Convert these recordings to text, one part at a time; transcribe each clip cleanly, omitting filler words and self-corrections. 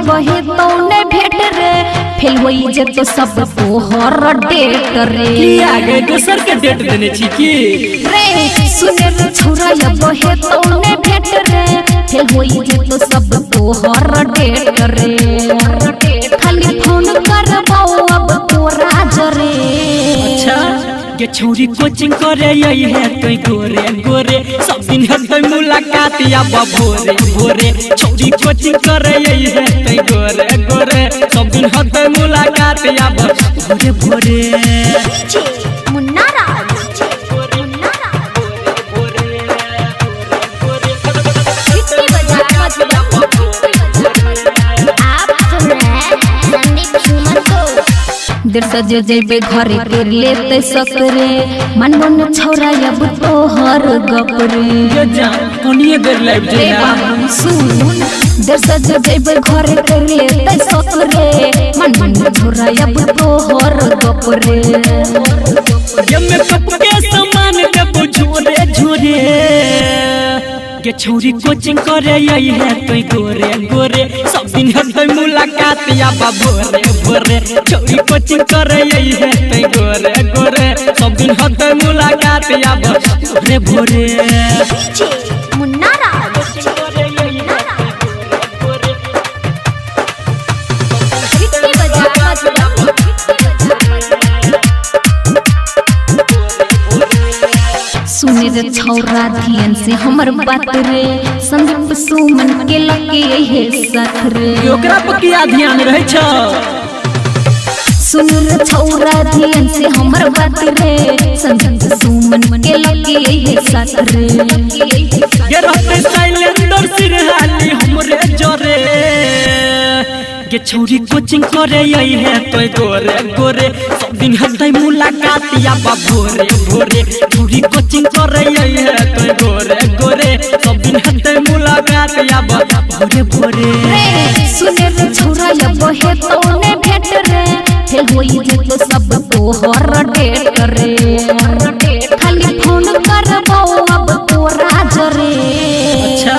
बहे तौने भेट रे फेल होई जे तो सब तोहर डेट रे की आगे दोसर के डेट देने छी की रे सुने रे छोरा या बहे तौने भेट रे फेल होई जे तो सब तोहर डेट रे खाली फोन करबाओ अब तोरा जरे। अच्छा के छोरी कोचिंग करे यही है तो गोरे गोरे सब दिन है मुलाकात या भोरे भोरे छोरी कोचिंग करे यही है तो गोरे गोरे सब दिन है मुलाकात या भोरे भोरे मुन्ना देर सजे जेबे घरे कर लेते सकरे मन मन छौरा अब तोहर गपरे ये जा कोनिए देर लाइव जे बाबू सुन देर सजे जेबे घरे कर लेते सकरे मन मन छौरा अब तोहर गपरे ये में कप के सामान के झोरे झोरे के छोरी कोचिंग करे यही है तो गोरे गोरे सब दिन है मुलाकात या भोरे भोरे छोरी कोचिंग करे यही है तो गोरे गोरे सब दिन है मुलाकात या भोरे भोरे मुन्ना सुने रे छौरा ध्यान से हमर बात रे संदीप सुमन के लगे है साथ रे ओकरा पर किया ध्यान रहे छ सुन रे छौरा ध्यान से हमर बात रे संदीप सुमन के लगे है साथ रे ये रहते साइलेंडर सिरहाली हमरे जरे के छोरी कोचिंग करे यही है तो गोरे गोरे सब दिन है मुलाकात या भोरे भोरे छोरी कोचिंग करे यही है तो गोरे गोरे सब दिन है मुलाकात या भोरे भोरे सुने रे छौरा या बहे तौने भेट रे फेल होई जे तो सब तोहर डेट रे खाली फोन करबाओ अब तोरा जरे। अच्छा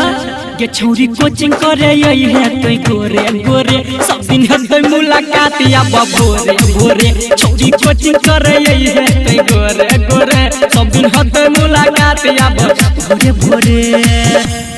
के छोरी कोचिंग करे यही है तो गोरे गोरे सब दिन है मुलाकात या भोरे भोरे छोरी कोचिंग करे यही है तो गोरे गोरे सब दिन है मुलाकात या भोरे भोरे।